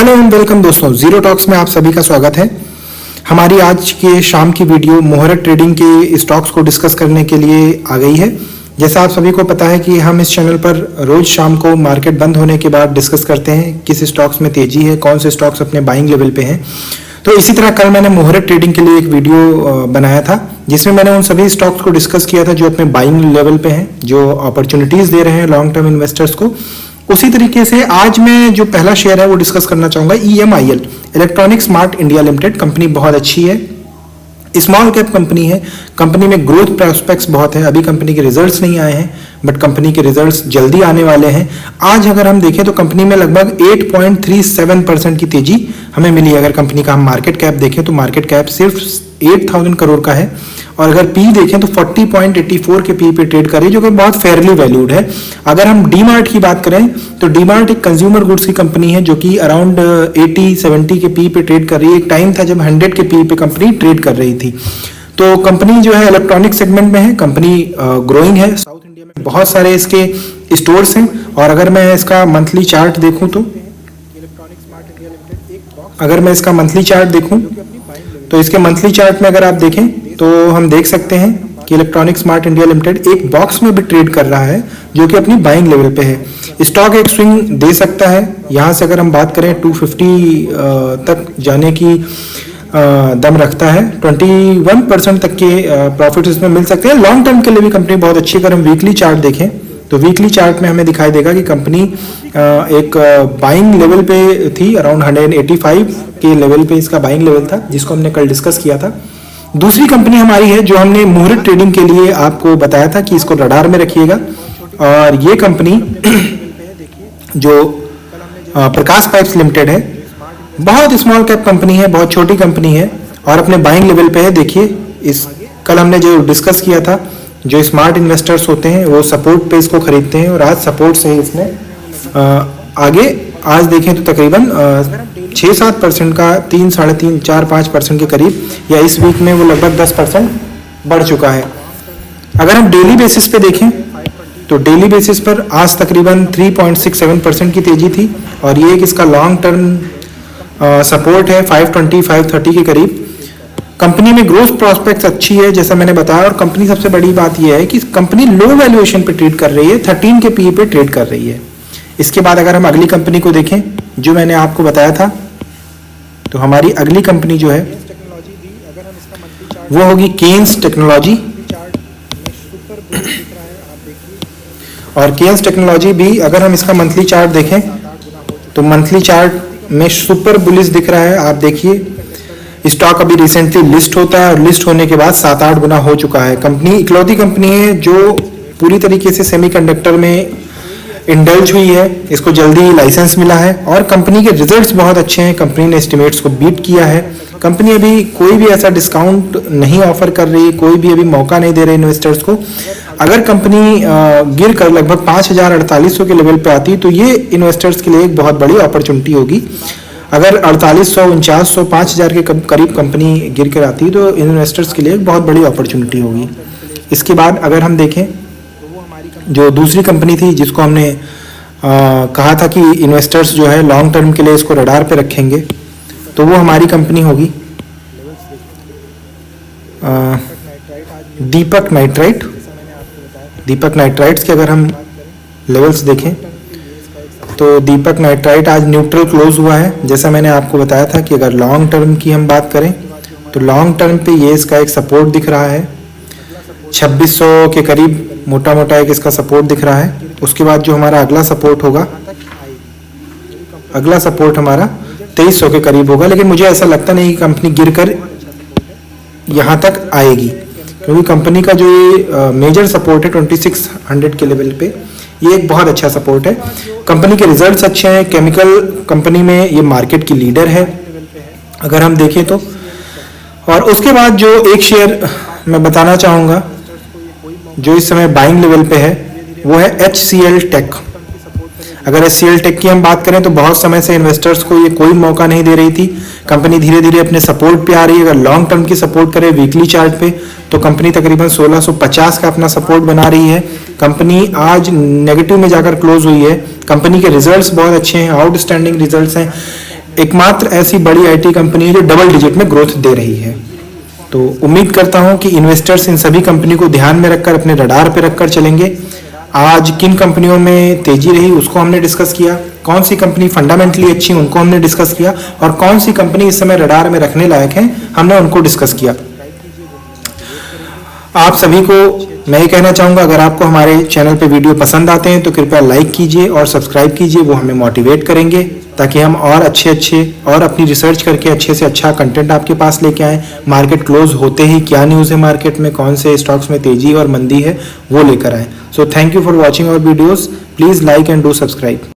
Hello and welcome दोस्तों, zero talks में आप सभी का स्वागत है। हमारी आज के शाम की वीडियो मुहूर्त ट्रेडिंग के स्टॉक्स को डिस्कस करने के लिए आ गई है। जैसा आप सभी को पता है कि हम इस चैनल पर रोज शाम को मार्केट बंद होने के बाद डिस्कस करते हैं किस स्टॉक्स में तेजी है, कौन से स्टॉक्स अपने बाइंग लेवल पे हैं। तो इसी तरह कल मैंने मुहूर्त ट्रेडिंग के लिए एक वीडियो बनाया था जिसमें मैंने उन सभी स्टॉक्स को डिस्कस किया था जो अपने बाइंग लेवल पे हैं, जो अपॉर्चुनिटीज दे रहे हैं लॉन्ग टर्म इन्वेस्टर्स को। उसी तरीके से आज मैं जो पहला शेयर है वो डिस्कस करना चाहूंगा, EMIL electronic smart India limited. Company बहुत अच्छी है, स्मॉल कैप कंपनी है, कंपनी में ग्रोथ प्रोस्पेक्ट्स बहुत है। अभी कंपनी के रिजल्ट्स नहीं आए हैं बट कंपनी के रिजल्ट्स जल्दी आने वाले हैं। आज अगर हम देखें तो कंपनी में लगभग 8.37% की तेजी हमें मिली। अगर कंपनी का हम मार्केट कैप देखें तो मार्केट कैप सिर्फ 8,000 करोड़ का है और अगर पी देखें तो 40.84 के पी पे ट्रेड कर रही है, जो कि बहुत फेयरली वैल्यूड है। अगर हम डीमार्ट की बात करें तो डीमार्ट एक कंज्यूमर गुड्स की कंपनी है जो कि अराउंड 80-70 के पी पे ट्रेड कर रही है। एक टाइम था जब 100 के पी पे कंपनी ट्रेड कर रही थी। तो कंपनी जो है इलेक्ट्रॉनिक सेगमेंट में है, कंपनी ग्रोइंग है। साउथ इंडिया में बहुत सारे इसके स्टोर्स हैं और अगर मैं इसका मंथली चार्ट देखूं तो इसके मंथली चार्ट में अगर आप देखें तो हम देख सकते हैं कि इलेक्ट्रॉनिक स्मार्ट इंडिया लिमिटेड एक बॉक्स में भी ट्रेड कर रहा है जो कि अपनी बाइंग लेवल पे है। स्टॉक एक स्विंग दे सकता है। यहाँ से अगर हम बात करें 250 तक जाने की दम रखता है। 21% तक के प्रॉफिट इसमें मिल सकते हैं। लॉन्ग टर्म के लिए भी कंपनी बहुत अच्छी। अगर हम वीकली चार्ट देखें तो वीकली चार्ट में हमें दिखाई देगा कि कंपनी एक बाइंग लेवल पे थी, अराउंड 185 के लेवल पे इसका बाइंग लेवल था जिसको हमने कल डिस्कस किया था। दूसरी कंपनी हमारी है जो हमने मुहूर्त ट्रेडिंग के लिए आपको बताया था कि इसको रडार में रखिएगा, और ये कंपनी जो प्रकाश पाइप्स लिमिटेड है, बहुत स्मॉल कैप कंपनी है, बहुत छोटी कंपनी है और अपने बाइंग लेवल पे है। देखिए इस कल हमने जो डिस्कस किया था, जो स्मार्ट इन्वेस्टर्स होते हैं वो सपोर्ट पे इसको खरीदते हैं और आज सपोर्ट से इसने आगे आज देखें तो तकरीबन 6-7% का 3-3.5-4-5% के करीब, या इस वीक में वो लगभग 10% बढ़ चुका है। अगर हम डेली बेसिस पे देखें तो डेली बेसिस पर आज तकरीबन 3.67% की तेजी थी और ये एक इसका लॉन्ग टर्म सपोर्ट है 520-530 के करीब। कंपनी में ग्रोथ प्रोस्पेक्ट्स अच्छी है जैसा मैंने बताया, और कंपनी सबसे बड़ी बात यह है कि कंपनी लो वैल्यूएशन पे ट्रेड कर रही है, 13 के पी पे ट्रेड कर रही है। इसके बाद अगर हम अगली कंपनी को देखें जो मैंने आपको बताया था, तो हमारी अगली कंपनी जो है वो होगी केन्स टेक्नोलॉजी। और केन्स टेक्नोलॉजी भी अगर हम इसका मंथली चार्ट देखें तो मंथली चार्ट में सुपर बुलिश दिख रहा है। आप देखिए स्टॉक अभी रिसेंटली लिस्ट होता है और लिस्ट होने के बाद 7-8 गुना हो चुका है। कंपनी इकलौती कंपनी है जो पूरी तरीके से सेमीकंडक्टर में इंडल्ज हुई है, इसको जल्दी लाइसेंस मिला है और कंपनी के रिजल्ट्स बहुत अच्छे हैं। कंपनी ने एस्टिमेट्स को बीट किया है। कंपनी अभी कोई भी ऐसा डिस्काउंट नहीं ऑफर कर रही है, कोई भी अभी मौका नहीं दे रहे इन्वेस्टर्स को। अगर कंपनी गिर कर लगभग 5,4800 के लेवल पे आती तो ये इन्वेस्टर्स के लिए एक बहुत बड़ी अपॉर्चुनिटी होगी। अगर 4800, 4900, 5000 के करीब कंपनी गिर कर आती तो इन्वेस्टर्स के लिए एक बहुत बड़ी अपॉर्चुनिटी होगी। इसके बाद अगर हम देखें जो दूसरी कंपनी थी जिसको हमने कहा था कि इन्वेस्टर्स जो है लॉन्ग टर्म के लिए इसको रडार पे रखेंगे, तो वो हमारी कंपनी होगी दीपक नाइट्राइट। दीपक नाइट्राइट्स के अगर हम लेवल्स देखें तो दीपक नाइट्राइट आज न्यूट्रल क्लोज हुआ है। जैसा मैंने आपको बताया था कि अगर लॉन्ग टर्म की हम बात करें तो लॉन्ग टर्म पे ये इसका एक सपोर्ट दिख रहा है 2600 के करीब, मोटा मोटा एक इसका सपोर्ट दिख रहा है। उसके बाद जो हमारा अगला सपोर्ट होगा, अगला सपोर्ट हमारा 2300 के करीब होगा, लेकिन मुझे ऐसा लगता नहीं कि कंपनी गिरकर यहाँ तक आएगी क्योंकि कंपनी का जो ये मेजर सपोर्ट है 2600 के लेवल पे, ये एक बहुत अच्छा सपोर्ट है। कंपनी के रिजल्ट्स अच्छे हैं। केमिकल कंपनी में ये मार्केट की लीडर है अगर हम देखें तो। और उसके बाद जो एक शेयर मैं बताना चाहूँगा जो इस समय बाइंग लेवल पे है वो है HCL टेक। अगर HCL टेक की हम बात करें तो बहुत समय से इन्वेस्टर्स को ये कोई मौका नहीं दे रही थी। कंपनी धीरे धीरे अपने सपोर्ट पे आ रही है। अगर लॉन्ग टर्म की सपोर्ट करें वीकली चार्ट पे तो कंपनी तकरीबन 1650 का अपना सपोर्ट बना रही है। कंपनी आज नेगेटिव में जाकर क्लोज हुई है। कंपनी के रिजल्ट्स बहुत अच्छे हैं, आउटस्टैंडिंग रिजल्ट्स हैं। एकमात्र ऐसी बड़ी आईटी कंपनी है जो डबल डिजिट में ग्रोथ दे रही है। तो उम्मीद करता हूं कि इन्वेस्टर्स इन सभी कंपनी को ध्यान में रखकर अपने रडार पे रखकर चलेंगे। आज किन कंपनियों में तेजी रही उसको हमने डिस्कस किया, कौन सी कंपनी फंडामेंटली अच्छी उनको हमने डिस्कस किया, और कौन सी कंपनी इस समय रडार में रखने लायक है हमने उनको डिस्कस किया। आप सभी को मैं ये कहना चाहूँगा, अगर आपको हमारे चैनल पे वीडियो पसंद आते हैं तो कृपया लाइक कीजिए और सब्सक्राइब कीजिए, वो हमें मोटिवेट करेंगे ताकि हम और अच्छे और अपनी रिसर्च करके अच्छे से अच्छा कंटेंट आपके पास लेके आएँ। मार्केट क्लोज होते ही क्या न्यूज़ है मार्केट में, कौन से स्टॉक्स में तेजी और मंदी है, वो लेकर आएँ। So thank you for watching our videos, please like and do subscribe.